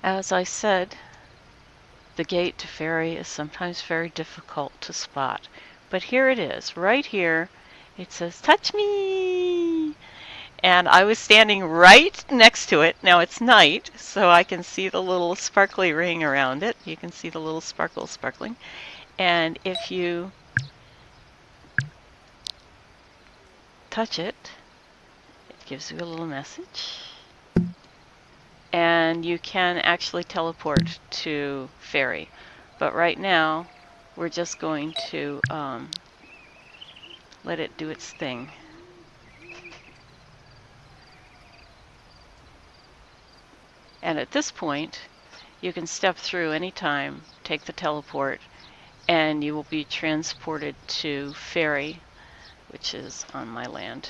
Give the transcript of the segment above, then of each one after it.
As I said, the gate to Fairy is sometimes very difficult to spot. But here it is, right here. It says, "Touch me!" And I was standing right next to it. Now it's night, so I can see the little sparkly ring around it. You can see the little sparkles sparkling. And if you touch it, it gives you a little message. And you can actually teleport to Fairy. But right now, we're just going to let it do its thing. And at this point, you can step through anytime, take the teleport, and you will be transported to Fairy, which is on my land.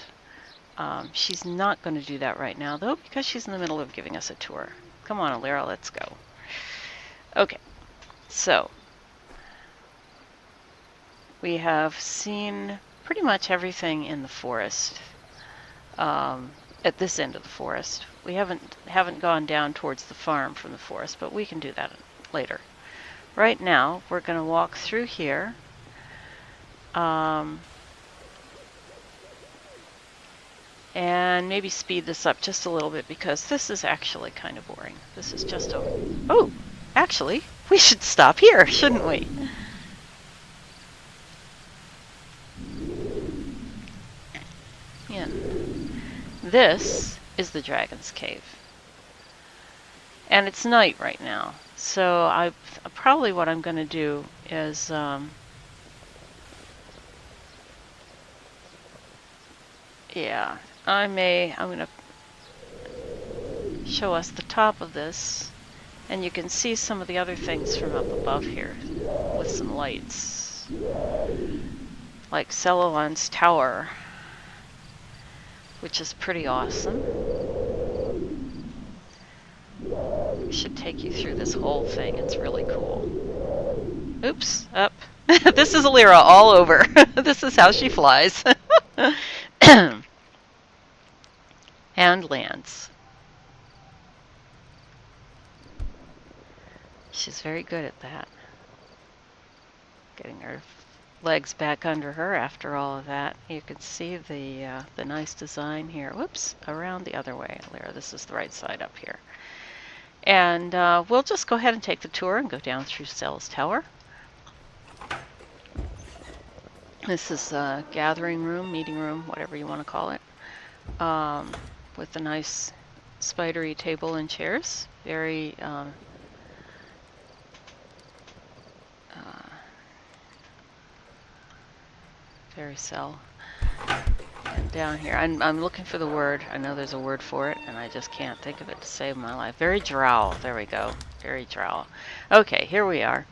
She's not going to do that right now, though, because she's in the middle of giving us a tour. Come on, Alyra, let's go. Okay, so we have seen pretty much everything in the forest. At this end of the forest. We haven't gone down towards the farm from the forest, but we can do that later. Right now, we're going to walk through here. And maybe speed this up just a little bit because this is actually kind of boring. This is just a... Oh, actually, we should stop here, shouldn't we? Yeah. This is the Dragon's Cave. And it's night right now. So probably what I'm going to do is yeah, I'm going to show us the top of this, and you can see some of the other things from up above here with some lights. Like Celadon's Tower, which is pretty awesome. We should take you through this whole thing. It's really cool. Oops, up. This is Alyra all over. This is how she flies. And lands. She's very good at that. Getting her legs back under her after all of that. You can see the nice design here. Whoops, around the other way, Alyra. This is the right side up here. And we'll just go ahead and take the tour and go down through Celadon's Tower. This is a gathering room, meeting room, whatever you want to call it, with a nice spidery table and chairs. Very very cell. And down here, I'm looking for the word. I know there's a word for it, and I just can't think of it to save my life. Very drow. There we go. Very drow. Okay, here we are.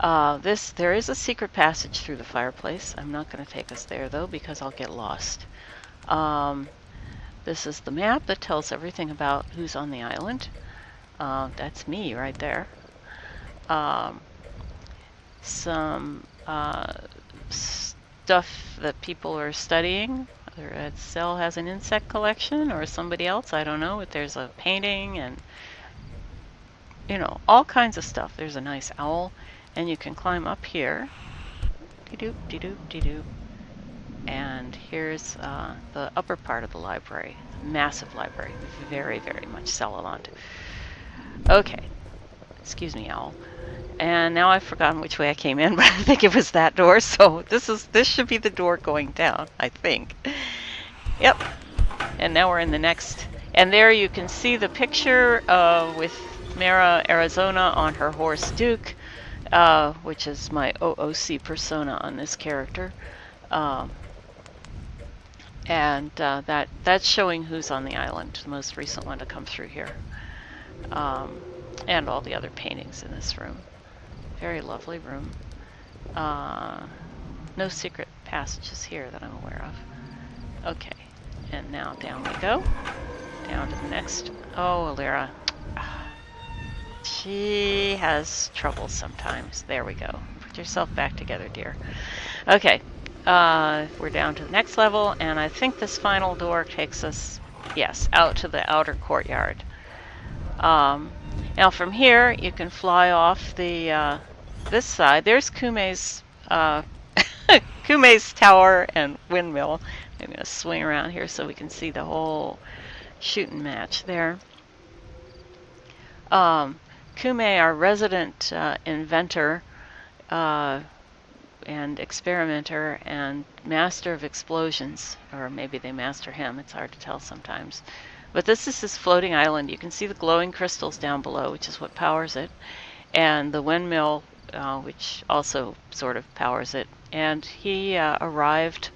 There is a secret passage through the fireplace. I'm not going to take us there, though, because I'll get lost. This is the map that tells everything about who's on the island. That's me right there. Some stuff that people are studying. Whether Cell has an insect collection or somebody else, I don't know. But there's a painting and, you know, all kinds of stuff. There's a nice owl, and you can climb up here. Dee-doop, dee-doop, dee-doop. And here's the upper part of the library. Massive library. Very, very much Celadon. Okay. Excuse me, owl. And now I've forgotten which way I came in, but I think it was that door. So this should be the door going down, I think. Yep. And now we're in the next. And there you can see the picture with Mara Arizona on her horse Duke, which is my OOC persona on this character. And that's showing who's on the island, the most recent one to come through here. And all the other paintings in this room. Very lovely room. No secret passages here that I'm aware of. Okay, and now down we go. Down to the next. Oh, Alyra. She has trouble sometimes. There we go. Put yourself back together, dear. Okay, we're down to the next level, and I think this final door takes us, yes, out to the outer courtyard. Now from here, you can fly off the this side. There's Kume's Kume's tower and windmill. I'm going to swing around here so we can see the whole shooting match there. Kume, our resident inventor and experimenter and master of explosions, or maybe they master him, it's hard to tell sometimes. But this is his floating island. You can see the glowing crystals down below, which is what powers it, and the windmill, which also sort of powers it. And he arrived,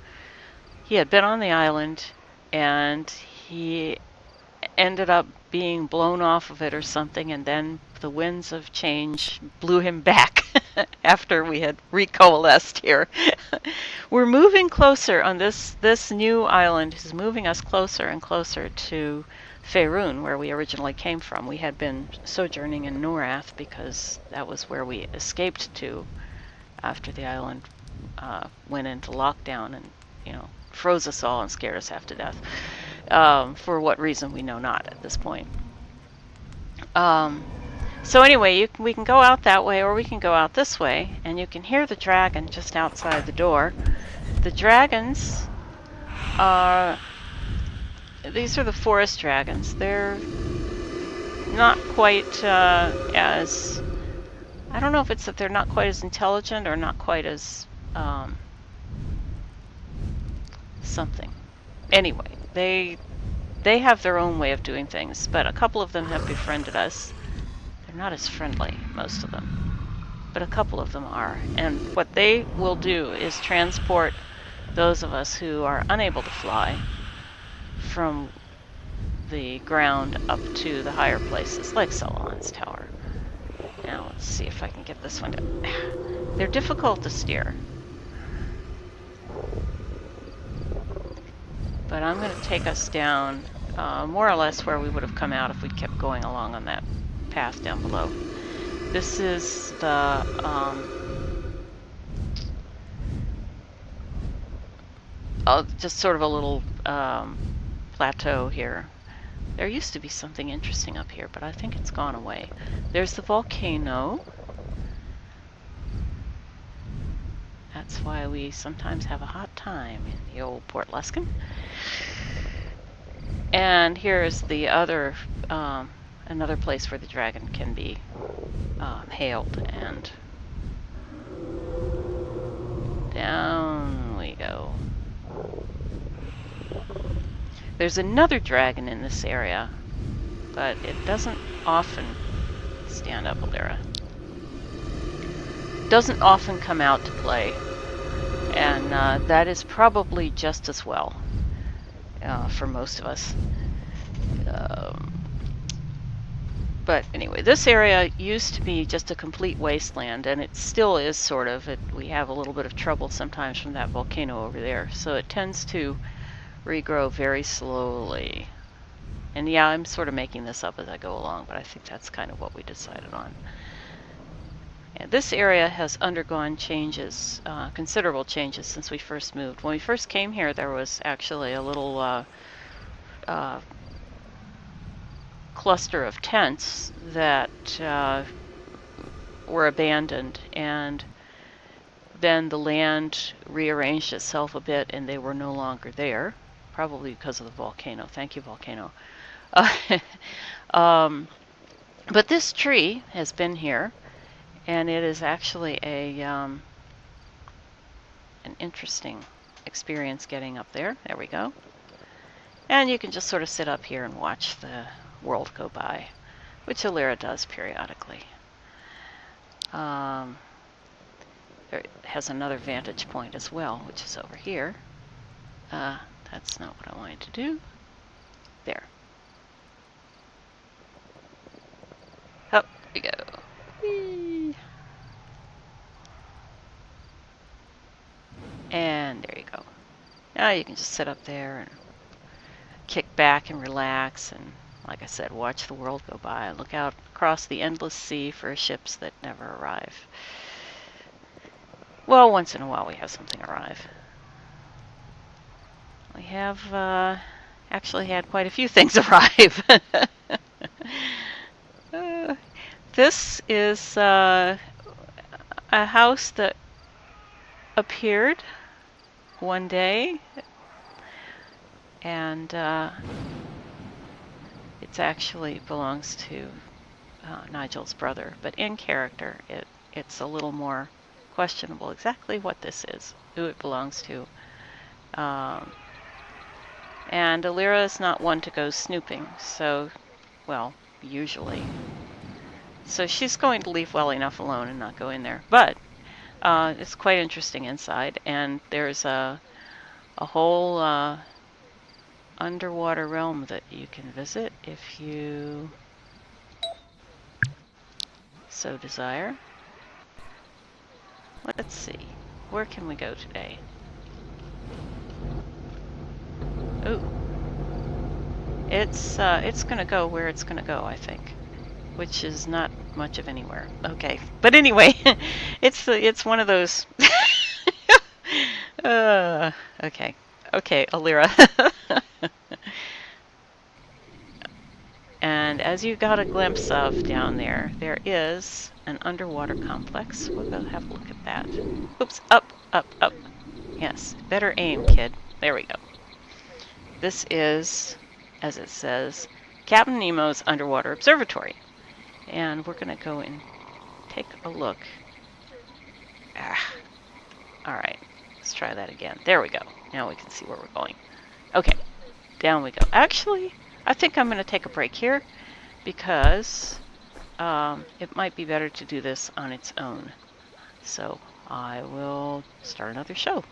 he had been on the island, and he ended up being blown off of it or something, and then the winds of change blew him back after we had recoalesced here. We're moving closer on this new island is moving us closer and closer to Faerun, where we originally came from. We had been sojourning in Norath because that was where we escaped to after the island went into lockdown and, you know, froze us all and scared us half to death. For what reason, we know not at this point. So anyway, we can go out that way or we can go out this way, and you can hear the dragon just outside the door. The dragons are... These are the forest dragons. They're not quite as... I don't know if it's that they're not quite as intelligent or not quite as... something. Anyway, they have their own way of doing things, but a couple of them have befriended us. They're not as friendly, most of them, but a couple of them are. And what they will do is transport those of us who are unable to fly from the ground up to the higher places, like Solomons Tower. Now let's see if I can get this one to... They're difficult to steer. But I'm going to take us down more or less where we would have come out if we'd kept going along on that path down below. This is the just sort of a little plateau here. There used to be something interesting up here, but I think it's gone away. There's the volcano. That's why we sometimes have a hot time in the old Port Luskan. And here's the other, another place where the dragon can be hailed, and down we go. There's another dragon in this area, but it doesn't often stand up, Alyra. Doesn't often come out to play, and that is probably just as well for most of us. But anyway, this area used to be just a complete wasteland, and it still is sort of. We have a little bit of trouble sometimes from that volcano over there, so it tends to regrow very slowly. And yeah, I'm sort of making this up as I go along, but I think that's kind of what we decided on. Yeah, this area has undergone changes, considerable changes since we first moved. When we first came here, there was actually a little cluster of tents that were abandoned, and then the land rearranged itself a bit and they were no longer there, probably because of the volcano. Thank you, volcano. But this tree has been here, and it is actually an interesting experience getting up there. There we go. And you can just sort of sit up here and watch the world go by, which Alyra does periodically. It has another vantage point as well, which is over here. That's not what I wanted to do. There. Up we go. Whee! And there you go. Now you can just sit up there and kick back and relax, and like I said, watch the world go by and look out across the endless sea for ships that never arrive. Well, once in a while we have something arrive. We have actually had quite a few things arrive. This is a house that appeared one day, and it actually belongs to Nigel's brother, but in character it's a little more questionable exactly what this is, who it belongs to. And Alyra is not one to go snooping, so, well, usually. So she's going to leave well enough alone and not go in there. But it's quite interesting inside, and there's a whole underwater realm that you can visit if you so desire. Let's see, where can we go today? Ooh, it's gonna go where it's gonna go, I think, which is not much of anywhere. Okay, but anyway, it's one of those. Okay, Alyra. And as you got a glimpse of down there, there is an underwater complex. We'll go have a look at that. Oops, up. Yes, better aim, kid. There we go. This is, as it says, Captain Nemo's Underwater Observatory. And we're going to go and take a look. Alright, let's try that again. There we go. Now we can see where we're going. Okay, down we go. Actually, I think I'm going to take a break here because it might be better to do this on its own. So I will start another show.